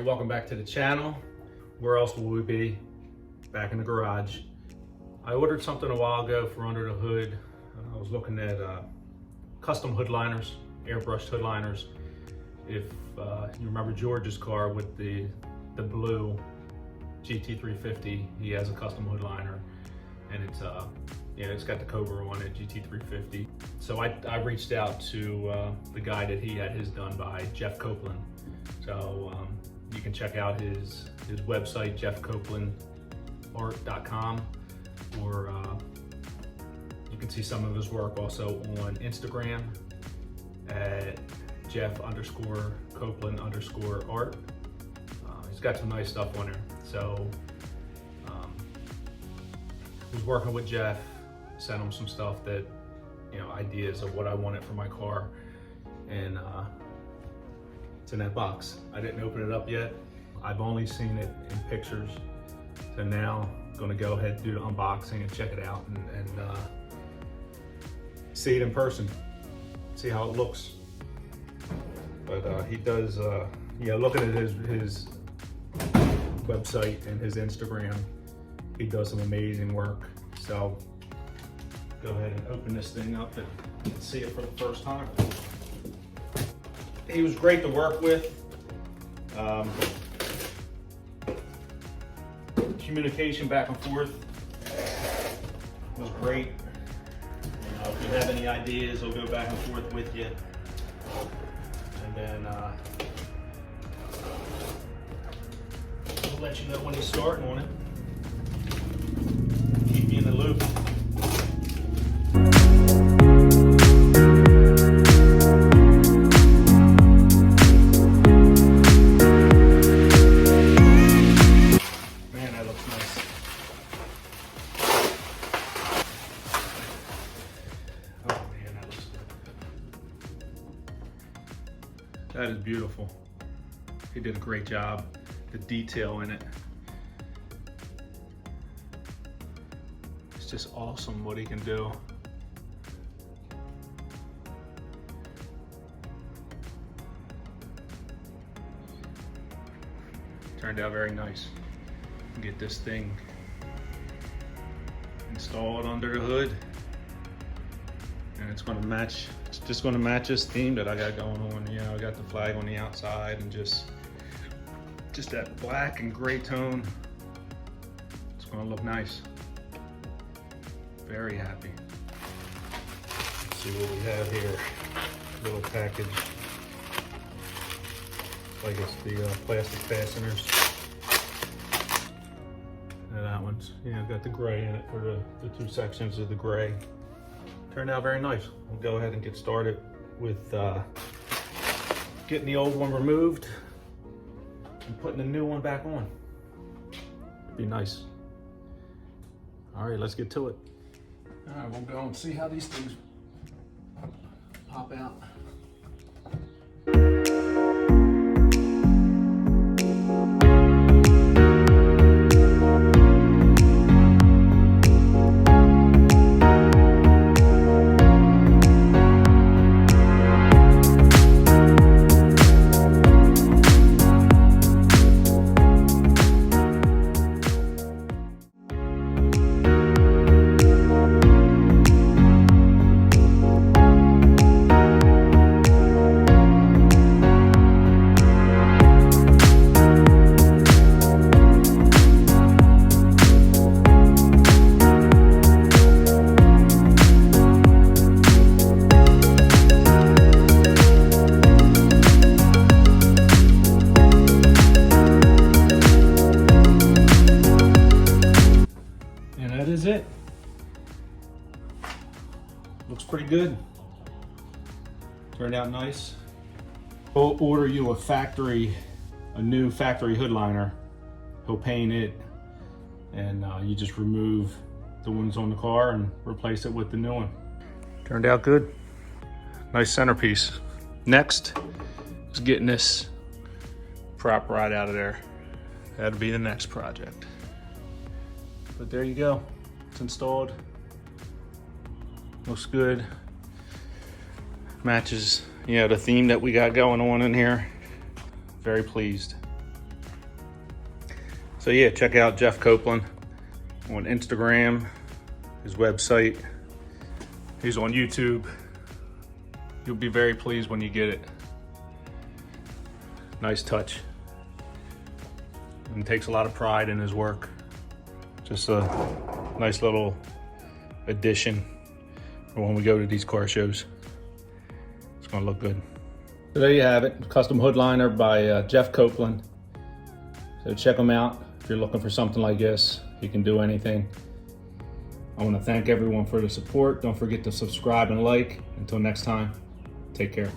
Welcome back to the channel. Where else will we be? Back in the garage. I ordered something a while ago for under the hood. I was looking at custom hood liners, airbrushed hood liners. If you remember George's car with the blue GT350, he has a custom hood liner, and it's got the Cobra on it, GT350. So I reached out to the guy that he had his done by, Jeff Copeland. So you can check out his website, jeffcopelandart.com, or you can see some of his work also on Instagram at Jeff_Copeland_art. He's got some nice stuff on there. So I was working with Jeff, sent him some stuff that, ideas of what I wanted for my car, and it's in that box. I didn't open it up yet. I've only seen it in pictures. So now I'm gonna go ahead and do the unboxing and check it out and see it in person, see how it looks. But he does, looking at his website and his Instagram, he does some amazing work. So go ahead and open this thing up and see it for the first time. He was great to work with. Communication back and forth was great. If you have any ideas, he'll go back and forth with you. And then he'll let you know when he's starting on it. Keep you in the loop. That is beautiful. He did a great job. The detail in it. It's just awesome what he can do. Turned out very nice. Get this thing installed under the hood, and it's going to match. It's just going to match this theme that I got going on. I got the flag on the outside and just that black and gray tone. It's going to look nice. Very happy. Let's see what we have here. Little package. Like it's the plastic fasteners. And that one's, got the gray in it for the two sections of the gray. Turned out very nice. We'll go ahead and get started with getting the old one removed and putting the new one back on. Be nice. All right, let's get to it. All right, we'll go and see how these things pop out. Is it. Looks pretty good. Turned out nice. We'll order you a new factory hood liner. He'll paint it, and you just remove the ones on the car and replace it with the new one. Turned out good. Nice centerpiece. Next is getting this prop rod out of there. That'll be the next project. But there you go, it's installed. Looks good. Matches, you know, the theme that we got going on in here. Very pleased. So yeah, check out Jeff Copeland on Instagram, his website. He's on YouTube. You'll be very pleased when you get it. Nice touch. And takes a lot of pride in his work. Just a nice little addition for when we go to these car shows. It's gonna look good. So there you have it, custom hood liner by Jeff Copeland. So check him out if you're looking for something like this. He can do anything. I want to thank everyone for the support. Don't forget to subscribe and like. Until next time, take care.